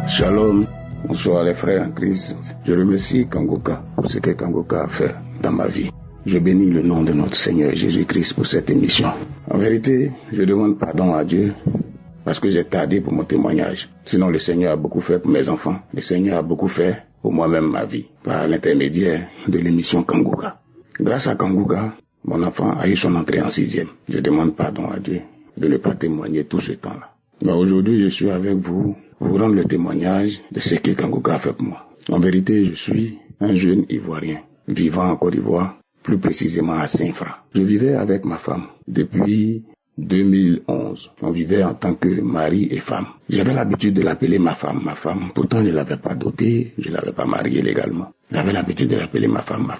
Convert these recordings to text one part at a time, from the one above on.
Shalom, bonsoir les frères en Christ. Je remercie Kangoka pour ce que Kangoka a fait dans ma vie. Je bénis le nom de notre Seigneur Jésus-Christ pour cette émission. En vérité, je demande pardon à Dieu parce que j'ai tardé pour mon témoignage. Sinon, le Seigneur a beaucoup fait pour mes enfants. Le Seigneur a beaucoup fait pour moi-même ma vie par l'intermédiaire de l'émission Kangoka. Grâce à Kangoka, mon enfant a eu son entrée en 6e. Je demande pardon à Dieu de ne pas témoigner tout ce temps-là. Mais aujourd'hui, je suis avec vous pour vous rendre le témoignage de ce que Kangoka a fait pour moi. En vérité, je suis un jeune Ivoirien vivant en Côte d'Ivoire, plus précisément à Saint-Fra. Je vivais avec ma femme depuis 2011. On vivait en tant que mari et femme. J'avais l'habitude de l'appeler ma femme. Pourtant, je ne l'avais pas dotée, je ne l'avais pas mariée légalement. J'avais l'habitude de l'appeler ma femme.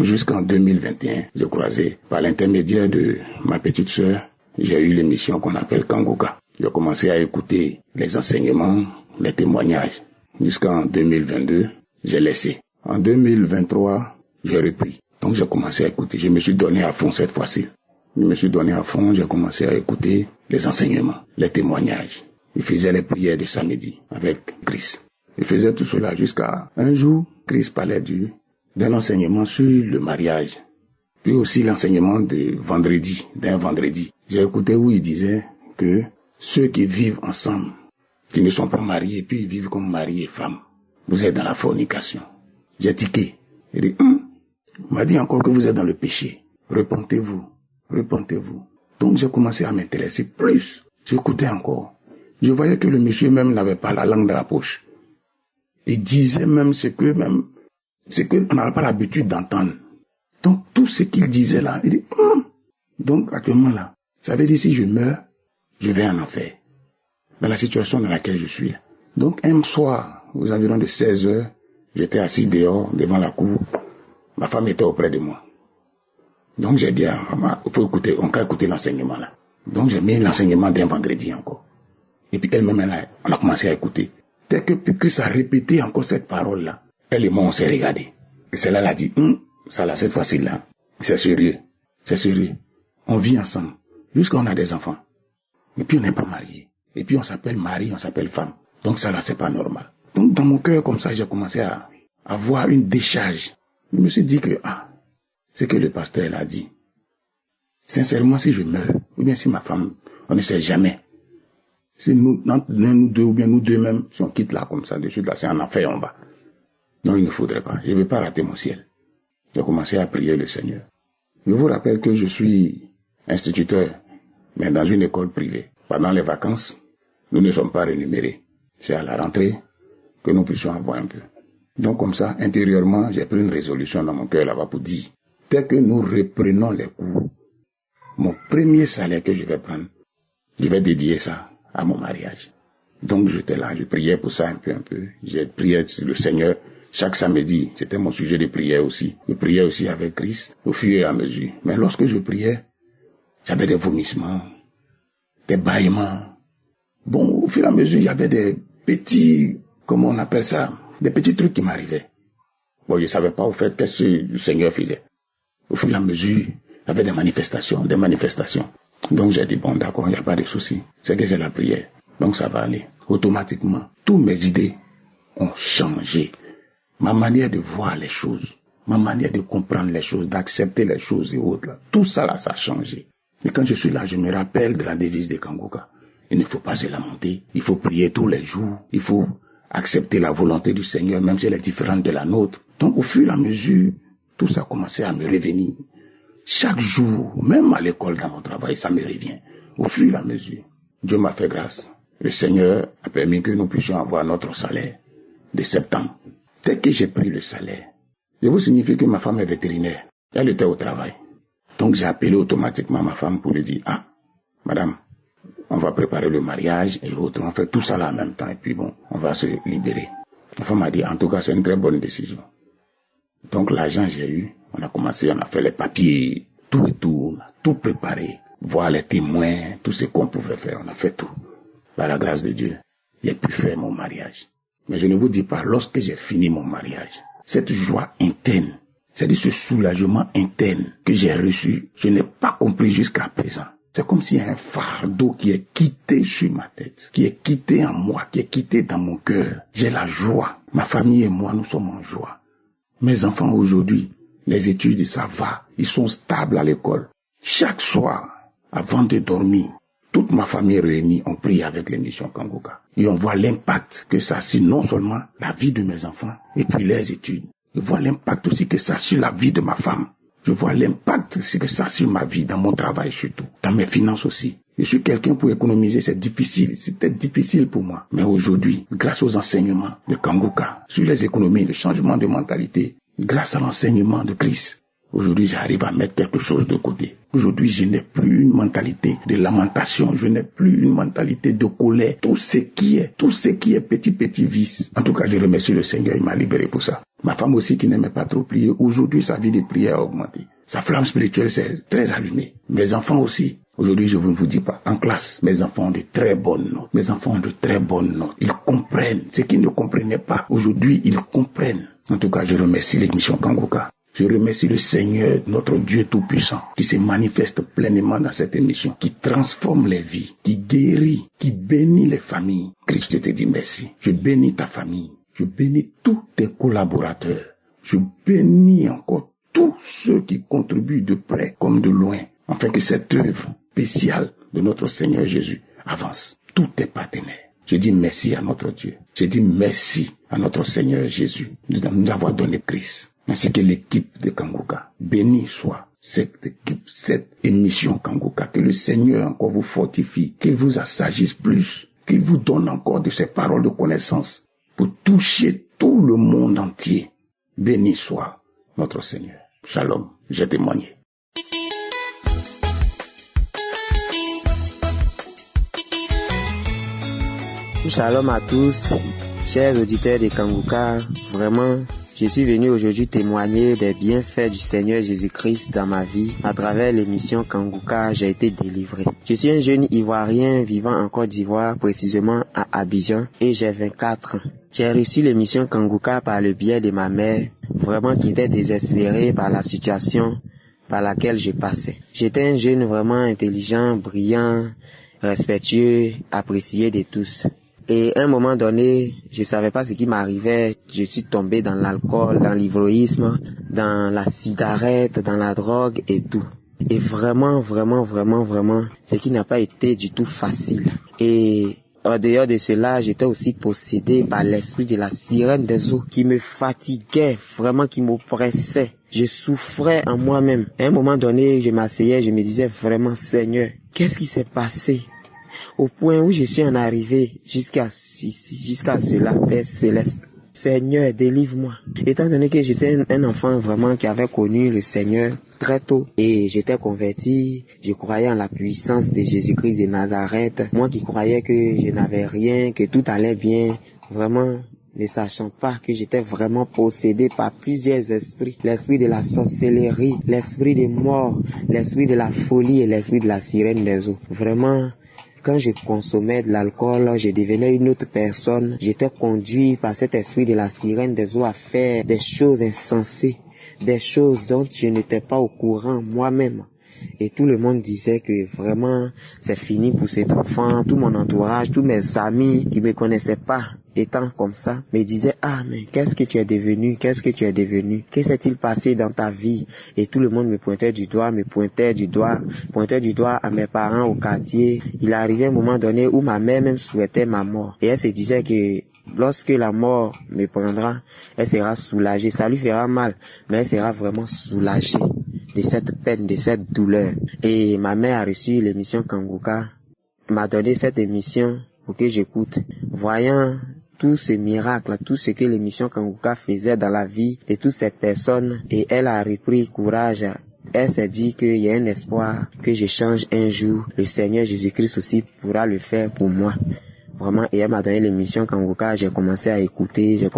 Jusqu'en 2021, je croisais, par l'intermédiaire de ma petite sœur, j'ai eu l'émission qu'on appelle Kangoka. J'ai commencé à écouter les enseignements, les témoignages. Jusqu'en 2022, j'ai laissé. En 2023, j'ai repris. Donc j'ai commencé à écouter. Je me suis donné à fond cette fois-ci. J'ai commencé à écouter les enseignements, les témoignages. Je faisais les prières de samedi avec Chris. Je faisais tout cela jusqu'à un jour, Chris parlait d'un enseignement sur le mariage. Puis aussi l'enseignement d'un vendredi. J'ai écouté où il disait que ceux qui vivent ensemble, qui ne sont pas mariés, puis ils vivent comme mari et femme, vous êtes dans la fornication. J'ai tiqué. Il dit, il m'a dit encore que vous êtes dans le péché. Repentez-vous. Donc j'ai commencé à m'intéresser plus. J'écoutais encore. Je voyais que le monsieur même n'avait pas la langue dans la poche. Il disait même ce que on n'avait pas l'habitude d'entendre. Donc tout ce qu'il disait là, il dit, Donc actuellement là, ça veut dire si je meurs, je vais en enfer. Dans la situation dans laquelle je suis. Donc un soir, aux environs de 16 heures, j'étais assis dehors, devant la cour. Ma femme était auprès de moi. Donc j'ai dit à ma femme, on peut écouter l'enseignement là. Donc j'ai mis l'enseignement d'un vendredi encore. Et puis elle-même, on a commencé à écouter. Dès que Christ a répété encore cette parole là, elle et moi on s'est regardé. Et celle-là elle a dit, ça là, cette fois-ci là, c'est sérieux. On vit ensemble, jusqu'à on a des enfants. Et puis on n'est pas mariés. Et puis on s'appelle mari, on s'appelle femme. Donc ça là, c'est pas normal. Donc dans mon cœur, comme ça, j'ai commencé à avoir une décharge. Je me suis dit que, c'est que le pasteur a dit. Sincèrement, si je meurs, ou bien si ma femme, on ne sait jamais. Si nous deux, ou bien nous deux même, si on quitte là comme ça, de suite là, c'est en enfer, on va. Non, il ne faudrait pas. Je ne veux pas rater mon ciel. J'ai commencé à prier le Seigneur. Je vous rappelle que je suis instituteur, mais dans une école privée. Pendant les vacances, nous ne sommes pas rémunérés. C'est à la rentrée que nous puissions avoir un peu. Donc comme ça, intérieurement, j'ai pris une résolution dans mon cœur là-bas pour dire, dès que nous reprenons les cours, mon premier salaire que je vais prendre, je vais dédier ça à mon mariage. Donc j'étais là, je priais pour ça un peu. J'ai prié le Seigneur chaque samedi, c'était mon sujet de prière aussi. Je priais aussi avec Christ au fur et à mesure. Mais lorsque je priais, j'avais des vomissements, des bâillements. Bon, au fur et à mesure, il y avait des petits, comment on appelle ça, des petits trucs qui m'arrivaient. Bon, je ne savais pas au fait qu'est-ce que le Seigneur faisait. Au fur et à mesure, il y avait des manifestations. Donc j'ai dit, bon d'accord, il n'y a pas de souci. C'est que c'est la prière. Donc ça va aller. Automatiquement, toutes mes idées ont changé. Ma manière de voir les choses, ma manière de comprendre les choses, d'accepter les choses et autres, là, tout ça là, ça a changé. Et quand je suis là, je me rappelle de la devise de Kangoka. Il ne faut pas se lamenter, il faut prier tous les jours, il faut accepter la volonté du Seigneur, même si elle est différente de la nôtre. Donc au fur et à mesure, tout ça a commencé à me revenir. Chaque jour, même à l'école, dans mon travail, ça me revient. Au fur et à mesure, Dieu m'a fait grâce. Le Seigneur a permis que nous puissions avoir notre salaire de septembre. Dès que j'ai pris le salaire, je vous signifie que ma femme est vétérinaire. Elle était au travail. Donc j'ai appelé automatiquement ma femme pour lui dire, madame, on va préparer le mariage et autres. On fait tout ça là en même temps et puis bon, on va se libérer. Ma femme m'a dit, en tout cas, c'est une très bonne décision. Donc l'argent j'ai eu, on a fait les papiers, tout et tout, on a tout préparé. Voir les témoins, tout ce qu'on pouvait faire, on a fait tout. Par la grâce de Dieu, j'ai pu faire mon mariage. Mais je ne vous dis pas, lorsque j'ai fini mon mariage, cette joie interne, c'est-à-dire ce soulagement interne que j'ai reçu, je n'ai pas compris jusqu'à présent. C'est comme s'il y a un fardeau qui est quitté sur ma tête, qui est quitté en moi, qui est quitté dans mon cœur. J'ai la joie. Ma famille et moi, nous sommes en joie. Mes enfants aujourd'hui, les études, ça va. Ils sont stables à l'école. Chaque soir, avant de dormir, toute ma famille réunie, on prie avec l'émission Kangoka. Et on voit l'impact que ça a sur non seulement la vie de mes enfants, et puis les études. Je vois l'impact aussi que ça a sur la vie de ma femme. Je vois l'impact que ça a sur ma vie, dans mon travail surtout, dans mes finances aussi. Je suis quelqu'un pour économiser, c'est difficile, c'était difficile pour moi. Mais aujourd'hui, grâce aux enseignements de Kangoka, sur les économies, le changement de mentalité, grâce à l'enseignement de Christ, aujourd'hui j'arrive à mettre quelque chose de côté. Aujourd'hui je n'ai plus une mentalité de lamentation, je n'ai plus une mentalité de colère. Tout ce qui est petit vice. En tout cas je remercie le Seigneur, il m'a libéré pour ça. Ma femme aussi qui n'aimait pas trop prier, aujourd'hui sa vie de prière a augmenté. Sa flamme spirituelle s'est très allumée. Mes enfants aussi. Aujourd'hui, je ne vous dis pas, en classe, mes enfants ont de très bonnes notes. Mes enfants ont de très bonnes notes. Ils comprennent. Ce qu'ils ne comprenaient pas, aujourd'hui, ils comprennent. En tout cas, je remercie l'émission Kangoka. Je remercie le Seigneur, notre Dieu Tout-Puissant, qui se manifeste pleinement dans cette émission, qui transforme les vies, qui guérit, qui bénit les familles. Christ, je te dis merci. Je bénis ta famille. Je bénis tous tes collaborateurs. Je bénis encore tous ceux qui contribuent de près comme de loin, afin que cette œuvre spéciale de notre Seigneur Jésus avance. Tous tes partenaires. Je dis merci à notre Dieu. Je dis merci à notre Seigneur Jésus de nous avoir donné Christ, ainsi que l'équipe de Kangoka. Béni soit cette équipe, cette émission Kangoka. Que le Seigneur encore vous fortifie, qu'il vous assagisse plus, qu'il vous donne encore de ses paroles de connaissance pour toucher tout le monde entier. Béni soit notre Seigneur. Shalom, j'ai témoigné. Shalom à tous, chers auditeurs de Kangoka. Vraiment, je suis venu aujourd'hui témoigner des bienfaits du Seigneur Jésus-Christ dans ma vie. À travers l'émission Kangoka, j'ai été délivré. Je suis un jeune Ivoirien vivant en Côte d'Ivoire, précisément à Abidjan, et j'ai 24 ans. J'ai reçu l'émission Kangoka par le biais de ma mère, vraiment qui était désespérée par la situation par laquelle je passais. J'étais un jeune vraiment intelligent, brillant, respectueux, apprécié de tous. Et à un moment donné, je savais pas ce qui m'arrivait. Je suis tombé dans l'alcool, dans l'ivroïsme, dans la cigarette, dans la drogue et tout. Et vraiment, ce qui n'a pas été du tout facile. Et en dehors de cela, j'étais aussi possédé par l'esprit de la sirène des eaux qui me fatiguait, vraiment qui m'oppressait. Je souffrais en moi-même. À un moment donné, je m'asseyais, je me disais vraiment, Seigneur, qu'est-ce qui s'est passé? Au point où je suis en arrivé jusqu'à cela, Père Céleste. Seigneur, délivre-moi. Étant donné que j'étais un enfant vraiment qui avait connu le Seigneur très tôt et j'étais converti, je croyais en la puissance de Jésus-Christ de Nazareth. Moi qui croyais que je n'avais rien, que tout allait bien, vraiment ne sachant pas que j'étais vraiment possédé par plusieurs esprits. L'esprit de la sorcellerie, l'esprit des morts, l'esprit de la folie et l'esprit de la sirène des eaux. Vraiment, quand je consommais de l'alcool, je devenais une autre personne. J'étais conduit par cet esprit de la sirène des eaux à faire des choses insensées, des choses dont je n'étais pas au courant moi-même. Et tout le monde disait que vraiment c'est fini pour cet enfant. Tout mon entourage, tous mes amis qui me connaissaient pas étant comme ça, me disaient ah mais qu'est-ce que tu es devenu, que s'est-il passé dans ta vie? Et tout le monde me pointait du doigt à mes parents au quartier. Il arrivait un moment donné où ma mère même souhaitait ma mort et elle se disait que lorsque la mort me prendra, elle sera soulagée. Ça lui fera mal, mais elle sera vraiment soulagée de cette peine, de cette douleur. Et ma mère a reçu l'émission Kangoka, m'a donné cette émission pour que j'écoute. Voyant tout ce miracle, tout ce que l'émission Kangoka faisait dans la vie de toutes ces personnes, et elle a repris courage. Elle s'est dit qu'il y a un espoir, que je change un jour. Le Seigneur Jésus-Christ aussi pourra le faire pour moi. Vraiment, et elle m'a donné l'émission Kangoka, j'ai commencé à écouter.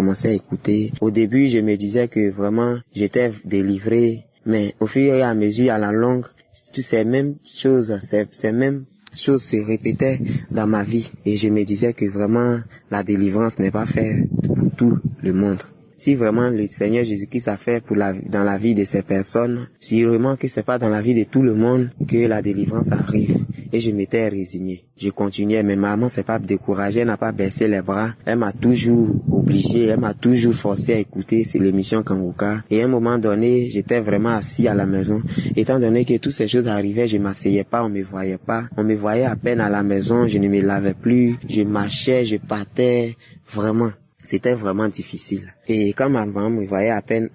Au début, je me disais que vraiment, j'étais délivré, mais au fur et à mesure, à la longue, ces mêmes choses se répétaient dans ma vie. Et je me disais que vraiment, la délivrance n'est pas faite pour tout le monde. si vraiment le Seigneur Jésus-Christ a fait dans la vie de ces personnes, si vraiment que c'est pas dans la vie de tout le monde que la délivrance arrive. Et je m'étais résigné. Je continuais, mais maman s'est pas découragée, elle n'a pas baissé les bras. Elle m'a toujours obligé, elle m'a toujours forcé à écouter l'émission Kanguka. Et à un moment donné, j'étais vraiment assis à la maison. Étant donné que toutes ces choses arrivaient, je m'asseyais pas, on me voyait pas. On me voyait à peine à la maison, je ne me lavais plus, je marchais, je partais, vraiment. C'était vraiment difficile. Et quand ma mère me voyait à peine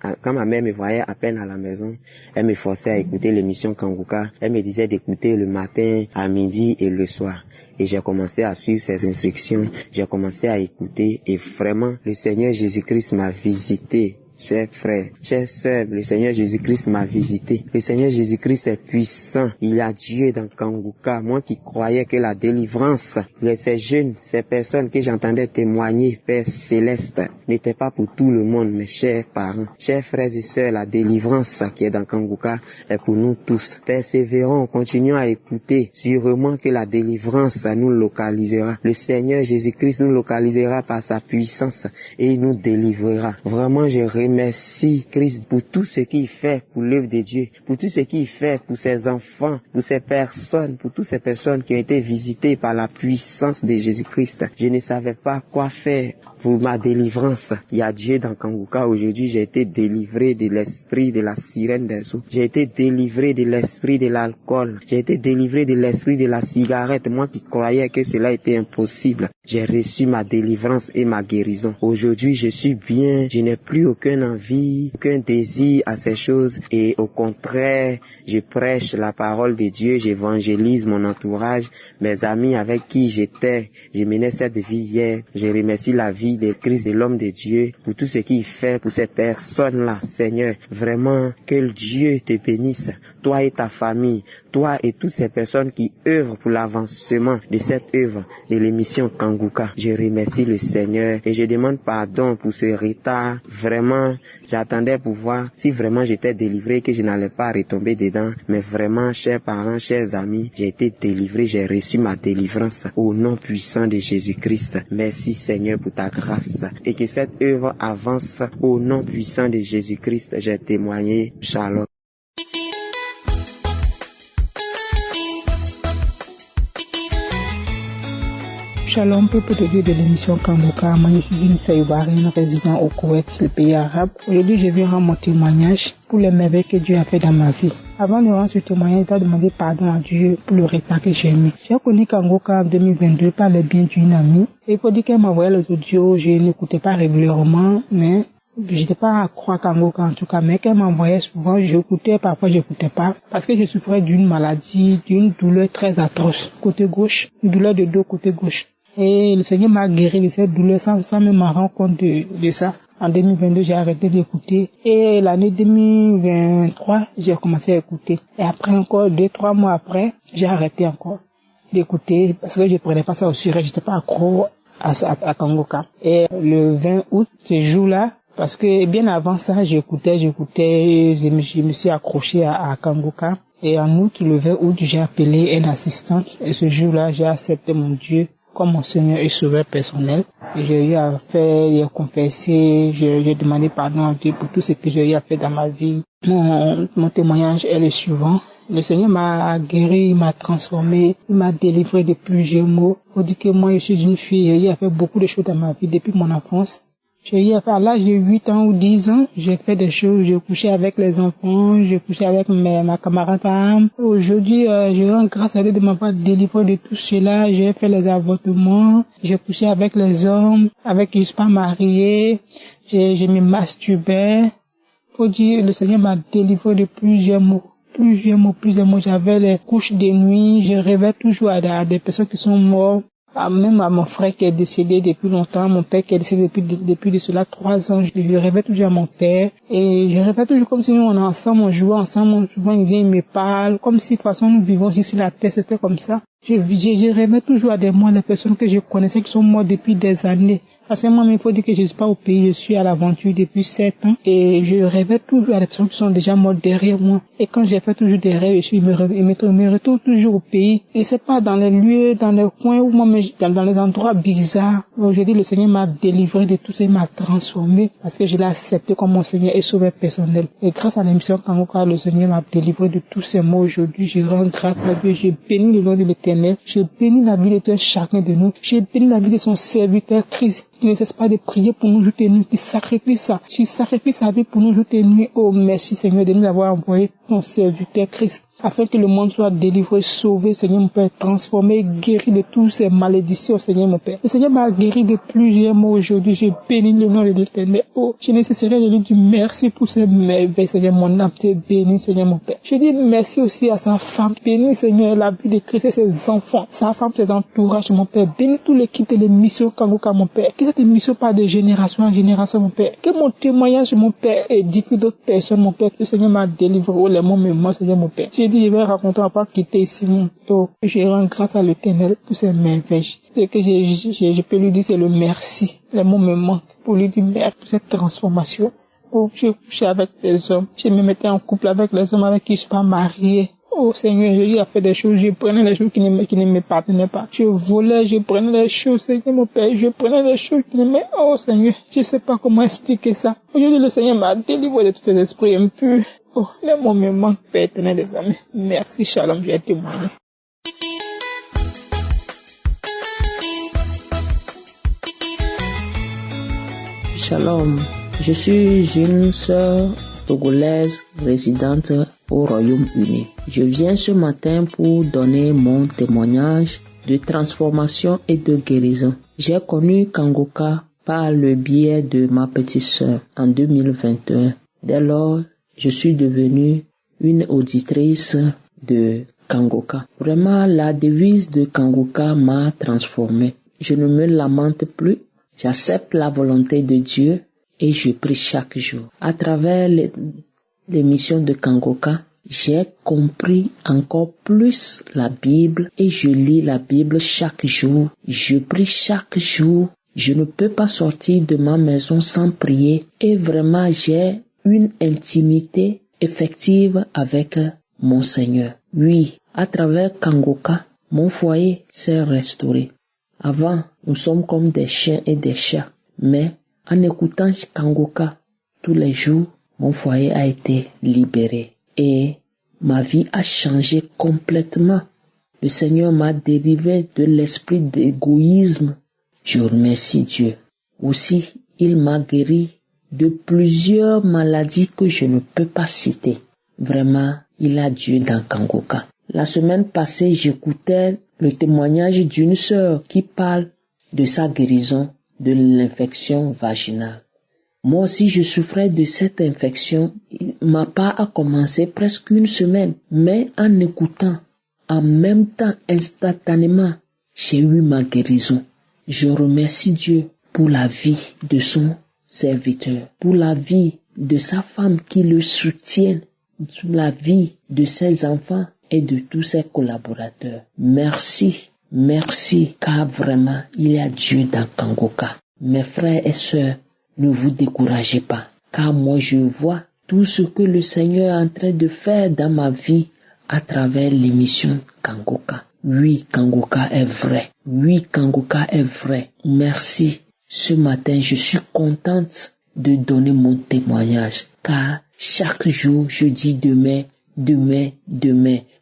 à la maison, elle me forçait à écouter l'émission Kanguka. Elle me disait d'écouter le matin, à midi et le soir. Et j'ai commencé à suivre ses instructions. J'ai commencé à écouter et vraiment, le Seigneur Jésus-Christ m'a visité. Chers frères, chers sœurs, le Seigneur Jésus-Christ m'a visité. Le Seigneur Jésus-Christ est puissant. Il y a Dieu dans Kanguka. Moi qui croyais que la délivrance, ces jeunes, ces personnes que j'entendais témoigner, Père Céleste, n'était pas pour tout le monde, mes chers parents. Chers frères et sœurs, la délivrance qui est dans Kanguka est pour nous tous. Persévérons, continuons à écouter. Sûrement que la délivrance nous localisera. Le Seigneur Jésus-Christ nous localisera par sa puissance et il nous délivrera. Vraiment, je remercie Christ pour tout ce qu'il fait pour l'œuvre de Dieu, pour tout ce qu'il fait pour ses enfants, pour ces personnes, pour toutes ces personnes qui ont été visitées par la puissance de Jésus-Christ. Je ne savais pas quoi faire pour ma délivrance. Il y a Dieu dans Kanguka. Aujourd'hui, j'ai été délivré de l'esprit de la sirène des eaux. J'ai été délivré de l'esprit de l'alcool. J'ai été délivré de l'esprit de la cigarette. Moi qui croyais que cela était impossible. J'ai reçu ma délivrance et ma guérison. Aujourd'hui, je suis bien. Je n'ai plus aucune envie, aucun désir à ces choses. Et au contraire, je prêche la parole de Dieu. J'évangélise mon entourage, mes amis avec qui j'étais. Je menais cette vie hier. Je remercie la vie de Christ, de l'homme de Dieu, pour tout ce qu'il fait pour ces personnes-là, Seigneur. Vraiment, que Dieu te bénisse, toi et ta famille, toi et toutes ces personnes qui œuvrent pour l'avancement de cette œuvre, de l'émission Kanguka. Je remercie le Seigneur et je demande pardon pour ce retard. Vraiment, j'attendais pour voir si vraiment j'étais délivré, que je n'allais pas retomber dedans. Mais vraiment, chers parents, chers amis, j'ai été délivré, j'ai reçu ma délivrance au nom puissant de Jésus-Christ. Merci Seigneur pour ta grâce et que cette œuvre avance au nom puissant de Jésus-Christ. J'ai témoigné. Shalom. Shalom, peuple de Dieu de l'émission Kanguka. Moi, je suis Dine Sayoubarine, résident au Koweït, le pays arabe. Aujourd'hui, je viens rendre mon témoignage pour les merveilles que Dieu a fait dans ma vie. Avant de rendre ce témoignage, je dois demander pardon à Dieu pour le retard que j'ai mis. J'ai connu Kanguka en 2022 par le bien d'une amie. Et il faut dire qu'elle m'envoyait les audios, je n'écoutais pas régulièrement, mais j'étais pas à croire Kanguka en tout cas, mais qu'elle m'envoyait souvent, j'écoutais, parfois j'écoutais pas, parce que je souffrais d'une maladie, d'une douleur très atroce, côté gauche, une douleur de dos côté gauche. Et le Seigneur m'a guéri de cette douleur sans même me rendre compte de ça. En 2022, j'ai arrêté d'écouter. Et l'année 2023, j'ai commencé à écouter. Et après encore, 2-3 mois après, j'ai arrêté encore d'écouter parce que je prenais pas ça au sérieux, j'étais pas accro à Kanguka. Et le 20 août, ce jour-là, parce que bien avant ça, j'écoutais, je me suis accroché à Kanguka. Et en août, le 20 août, j'ai appelé une assistante. Et ce jour-là, j'ai accepté mon Dieu comme mon Seigneur et Sauveur personnel. Et j'ai eu à faire, j'ai confessé, j'ai demandé pardon à Dieu pour tout ce que j'ai eu à faire dans ma vie. Mon témoignage est le suivant. Le Seigneur m'a guéri, il m'a transformé, il m'a délivré de plusieurs maux. Faut dire que moi, je suis une fille, j'ai eu à faire beaucoup de choses dans ma vie depuis mon enfance. J'ai eu à faire, à l'âge de 8 ans ou 10 ans, j'ai fait des choses, j'ai couché avec les enfants, j'ai couché avec ma camarade femme. Aujourd'hui, je rends grâce à Dieu de m'avoir délivré de tout cela. J'ai fait les avortements, j'ai couché avec les hommes, avec qui je suis pas mariée, je me masturbais. Faut dire, le Seigneur m'a délivré de plusieurs maux. J'avais les couches de nuit, je rêvais toujours à des personnes qui sont mortes. Même à mon frère qui est décédé depuis longtemps, mon père qui est décédé depuis de cela 3 ans, je rêvais toujours à mon père. Et je rêvais toujours comme si nous on est ensemble, on jouait ensemble, souvent il vient, il me parle, comme si de toute façon nous vivons ici sur la terre, c'était comme ça. Je rêvais toujours à des morts, les personnes que je connaissais qui sont mortes depuis des années. Parce que moi, il faut dire que je ne suis pas au pays, je suis à l'aventure depuis 7 ans et je rêvais toujours à des personnes qui sont déjà mortes derrière moi. Et quand j'ai fait toujours des rêves, je me retrouve toujours au pays. Et c'est pas dans les lieux, dans les coins où moi, dans les endroits bizarres. Aujourd'hui, le Seigneur m'a délivré de tout ça, il m'a transformé parce que je l'ai accepté comme mon Seigneur et sauveur personnel. Et grâce à l'émission Kangoka, le Seigneur m'a délivré de tous ces maux. Aujourd'hui, je rends grâce à Dieu, je bénis le nom de l'Éternel, je bénis la vie de tout chacun de nous, je bénis la vie de son serviteur Christ, qui ne cesse pas de prier pour nous jour et nuit, qui sacrifie sa vie pour nous jour et nuit. Oh, merci Seigneur de nous avoir envoyé ton serviteur Christ, afin que le monde soit délivré, sauvé, Seigneur mon Père, transformé, guéri de toutes ces malédictions, Seigneur mon Père. Le Seigneur m'a guéri de plusieurs mots aujourd'hui, je bénis le nom de l'Éternel. Oh, je ne cesserai de lui dire merci pour ces merveilles, Seigneur, mon âme te bénit, Seigneur mon Père. Je dis merci aussi à sa femme, bénis, Seigneur, la vie de Christ et ses enfants, sa femme, ses entourages, mon Père, bénis toute l'équipe de l'émission Kangoka, mon Père, que cette émission part de génération en génération, mon Père, que mon témoignage, mon Père, édifie d'autres personnes, mon Père, que le Seigneur m'a délivré, oh, les mots me moi, Seigneur mon Père. J'ai dit, je vais raconter, on va pas quitter ici mon tour. Je rends grâce à l'Éternel pour ses merveilles. Ce que je peux lui dire, c'est le merci. Les mots me manquent pour lui dire merci pour cette transformation. Oh, je couchais avec les hommes. Je me mettais en couple avec les hommes avec qui je suis pas mariée. Oh Seigneur, il a fait des choses, je prenais les choses qui ne m'appartenaient pas. Je volais, je prenais les choses, Seigneur mon Père, je prenais les choses qui ne m'appartenaient pas. Oh Seigneur, je sais pas comment expliquer ça. Aujourd'hui, le Seigneur m'a délivré de tous ces esprits impurs. Oh, les mots me manquent, Père éternel des amis. Merci, Shalom, j'ai témoigné. Shalom, je suis une sœur togolaise résidente au Royaume-Uni. Je viens ce matin pour donner mon témoignage de transformation et de guérison. J'ai connu Kangoka par le biais de ma petite sœur en 2021. Dès lors, je suis devenue une auditrice de Kangoka. Vraiment, la devise de Kangoka m'a transformée. Je ne me lamente plus. J'accepte la volonté de Dieu et je prie chaque jour. À travers l'émission de Kangoka, j'ai compris encore plus la Bible et je lis la Bible chaque jour. Je prie chaque jour. Je ne peux pas sortir de ma maison sans prier et vraiment j'ai une intimité effective avec mon Seigneur. Oui, à travers Kangoka, mon foyer s'est restauré. Avant, nous sommes comme des chiens et des chats. Mais en écoutant Kangoka tous les jours, mon foyer a été libéré. Et ma vie a changé complètement. Le Seigneur m'a délivré de l'esprit d'égoïsme. Je remercie Dieu. Aussi, il m'a guéri de plusieurs maladies que je ne peux pas citer. Vraiment, il a Dieu dans Kangoka. La semaine passée, j'écoutais le témoignage d'une sœur qui parle de sa guérison de l'infection vaginale. Moi aussi, je souffrais de cette infection. Ma part a commencé presque une semaine. Mais en écoutant, en même temps, instantanément, j'ai eu ma guérison. Je remercie Dieu pour la vie de son serviteur, pour la vie de sa femme qui le soutient, pour la vie de ses enfants et de tous ses collaborateurs. Merci, car vraiment, il y a Dieu dans Kangoka. Mes frères et sœurs, ne vous découragez pas, car moi je vois tout ce que le Seigneur est en train de faire dans ma vie à travers l'émission Kangoka. Oui, Kangoka est vrai. Oui, Kangoka est vrai. Merci. Ce matin, je suis contente de donner mon témoignage, car chaque jour, je dis demain.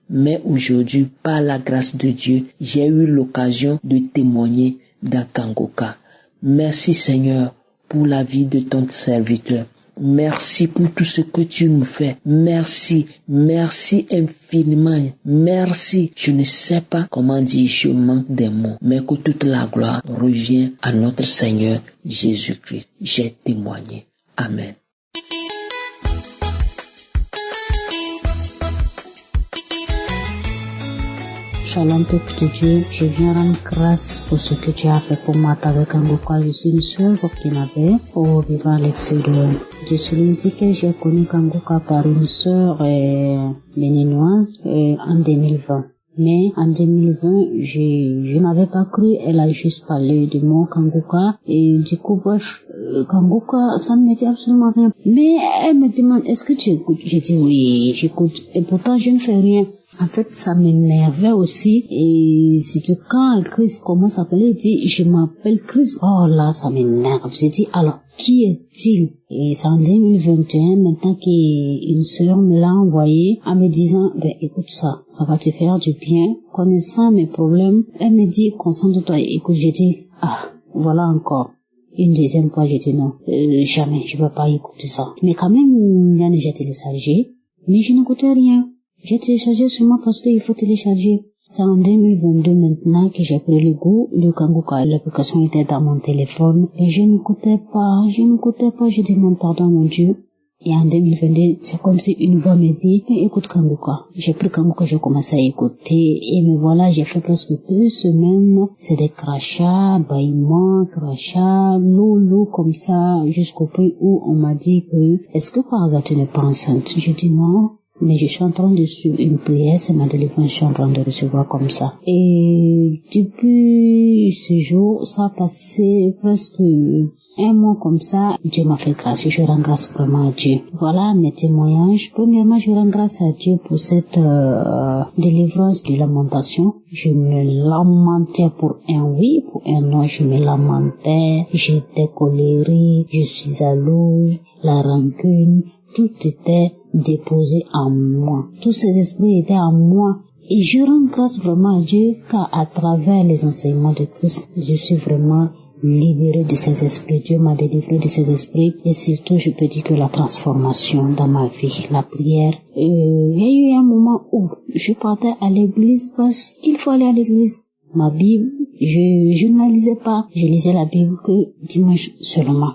Mais aujourd'hui, par la grâce de Dieu, j'ai eu l'occasion de témoigner dans Kangoka. Merci Seigneur pour la vie de ton serviteur. Merci pour tout ce que tu me fais. Merci infiniment. Merci. Je ne sais pas comment dire, je manque des mots, mais que toute la gloire revient à notre Seigneur Jésus-Christ. J'ai témoigné. Amen. Shalom peuple de Dieu, je viens rendre grâce pour ce que tu as fait pour moi avec Kangoka. Je suis une sœur burkinabé au vivant à l'extérieur. Je suis ici que j'ai connu Kangoka par une sœur béninoise en 2020. Mais en 2020, je n'avais pas cru. Elle a juste parlé du mot Kanguka. Et du coup, bref, Kanguka, ça ne me dit absolument rien. Mais elle me demande, est-ce que tu écoutes? J'ai dit oui, j'écoute. Et pourtant, je ne fais rien. En fait, ça m'énervait aussi. Et surtout quand Chris commence à appeler, il dit, je m'appelle Chris. Oh là, ça m'énerve. J'ai dit, alors, qui est-il? Et c'est en 2021, maintenant qu'une sœur me l'a envoyé en me disant, écoute ça va te faire du bien. Connaissant mes problèmes, elle me dit, concentre-toi, écoute. J'ai dit, voilà encore. Une deuxième fois, j'ai dit non, jamais, je ne peux pas écouter ça. Mais quand même, j'ai téléchargé, mais je n'écoutais rien. J'ai téléchargé seulement parce qu'il faut télécharger. C'est en 2022 maintenant que j'ai pris le goût. Le Kanguka, l'application était dans mon téléphone et je n'écoutais pas. Je demande pardon mon Dieu. Et en 2022, c'est comme si une voix me dit, écoute Kanguka. J'ai pris Kanguka, j'ai commencé à écouter et me voilà, j'ai fait presque 2 semaines. C'est des crachats, bâillements, crachats, loulou comme ça, jusqu'au point où on m'a dit que, est-ce que par hasard tu n'es pas enceinte? Je dis non. Mais je suis en train de suivre une prière, c'est ma délivrance, je suis en train de recevoir comme ça. Et depuis ce jour, ça a passé presque 1 mois comme ça. Dieu m'a fait grâce, je rends grâce vraiment à Dieu. Voilà mes témoignages. Premièrement, je rends grâce à Dieu pour cette délivrance de lamentation. Je me lamentais pour un oui, pour un non, je me lamentais. J'étais colérique, je suis jalouse, la rancune, tout était déposé en moi. Tous ces esprits étaient en moi. Et je rends grâce vraiment à Dieu car à travers les enseignements de Christ, je suis vraiment libéré de ces esprits. Dieu m'a délivré de ces esprits et surtout je peux dire que la transformation dans ma vie, la prière. Il y a eu un moment où je partais à l'église parce qu'il faut aller à l'église. Ma Bible, je ne la lisais pas. Je lisais la Bible que dimanche seulement.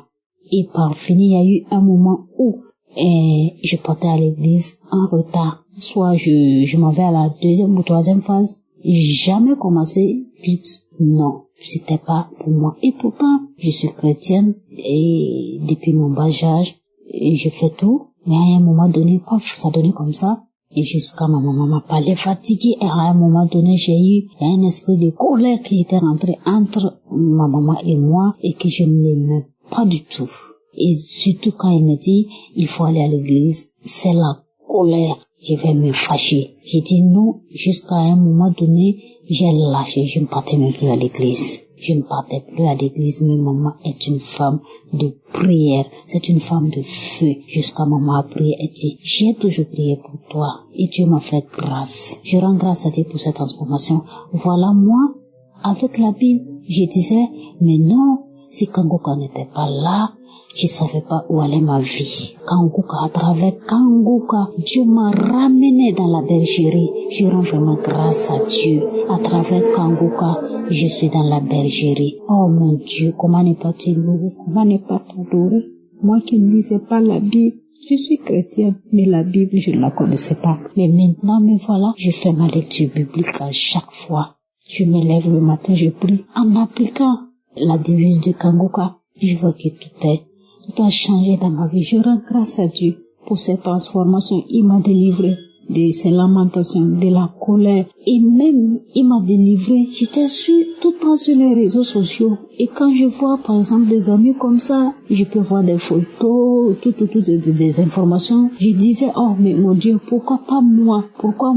Et par fini, il y a eu un moment où je partais à l'église en retard. Soit je m'en vais à la 2e ou 3e phase. Jamais commencé vite. Non, c'était pas pour moi. Et pourtant, je suis chrétienne et depuis mon bas âge, je fais tout. Mais à un moment donné, ça donnait comme ça. Et jusqu'à ma maman m'a parlé fatiguée. Et à un moment donné, j'ai eu un esprit de colère qui était rentré entre ma maman et moi et que je ne l'aimais pas du tout. Et surtout quand elle me dit, il faut aller à l'église, c'est la colère. Je vais me fâcher. J'ai dit non, jusqu'à un moment donné, j'ai lâché, je ne partais même plus à l'église. Je ne partais plus à l'église, mais maman est une femme de prière. C'est une femme de feu. Jusqu'à maman a prié et dit, j'ai toujours prié pour toi. Et Dieu m'a fait grâce. Je rends grâce à Dieu pour cette transformation. Voilà moi, avec la Bible, je disais, mais non, si Kanguka n'était pas là, je savais pas où allait ma vie. Kanguka, à travers Kanguka, Dieu m'a ramené dans la bergerie. Je rends vraiment grâce à Dieu. À travers Kanguka, je suis dans la bergerie. Oh mon Dieu, comment ne pas te louer, comment ne pas t'adorer. Moi qui ne lisais pas la Bible, je suis chrétienne, mais la Bible, je ne la connaissais pas. Mais maintenant, me voilà, je fais ma lecture biblique à chaque fois. Je me lève le matin, je prie en appliquant la devise de Kanguka. Je vois que tout a changé dans ma vie. Je rends grâce à Dieu pour cette transformation. Il m'a délivré de ces lamentations, de la colère. Et même, il m'a délivré. J'étais tout le temps sur les réseaux sociaux. Et quand je vois, par exemple, des amis comme ça, je peux voir des photos, des informations. Je disais, oh, mais mon Dieu, pourquoi pas moi? Pourquoi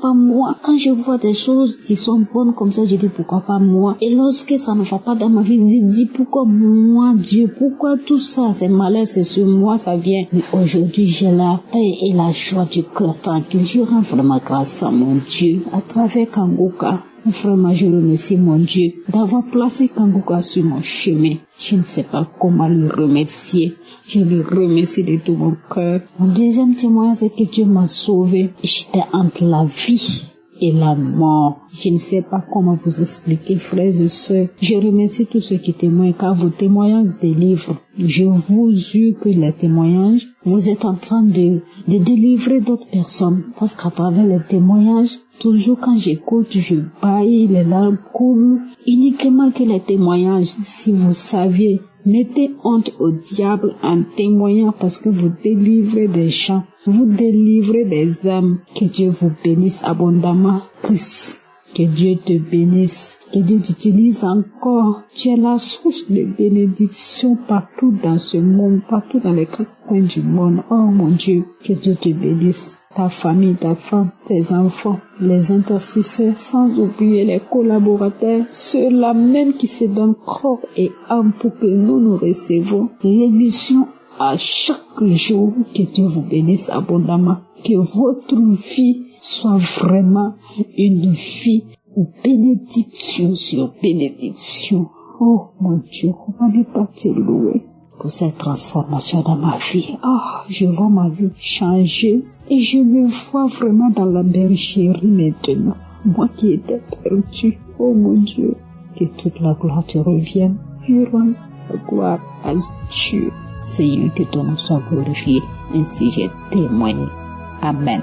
pas moi? Quand je vois des choses qui sont bonnes comme ça, je dis, pourquoi pas moi? Et lorsque ça ne va pas dans ma vie, je dis, pourquoi moi, Dieu? Pourquoi tout ça? C'est malheur, c'est sur moi, ça vient. Mais aujourd'hui, j'ai la paix et la joie du cœur tranquille. Je rends vraiment grâce à mon Dieu à travers Kanguka. Vraiment, je remercie mon Dieu d'avoir placé Kanguka sur mon chemin. Je ne sais pas comment le remercier. Je le remercie de tout mon cœur. Mon deuxième témoignage, c'est que Dieu m'a sauvé. J'étais entre la vie et la mort. Je ne sais pas comment vous expliquer, frères et sœurs. Je remercie tous ceux qui témoignent, car vos témoignages délivrent. Je vous jure que les témoignages, vous êtes en train de délivrer d'autres personnes. Parce qu'à travers les témoignages, toujours quand j'écoute, je bâille, les larmes coulent. Uniquement que les témoignages, si vous saviez Mettez honte au diable en témoignant parce que vous délivrez des gens, vous délivrez des âmes. Que Dieu vous bénisse abondamment, Christ. Que Dieu te bénisse, que Dieu t'utilise encore. Tu es la source de bénédiction partout dans ce monde, partout dans les quatre coins du monde. Oh mon Dieu, que Dieu te bénisse. Ta famille, ta femme, tes enfants, les intercesseurs, sans oublier les collaborateurs, ceux-là même qui se donnent corps et âme pour que nous recevons l'émission à chaque jour. Que Dieu vous bénisse abondamment. Que votre vie soit vraiment une vie bénédiction sur bénédiction. Oh mon Dieu, comment ne pas te louer pour cette transformation dans ma vie. Je vois ma vie changer et je me vois vraiment dans la bergerie maintenant. Moi qui étais perdu, oh mon Dieu, que toute la gloire te revienne. Je rends la gloire à Dieu. Seigneur, que ton nom soit glorifié. Ainsi j'ai témoigné. Amen.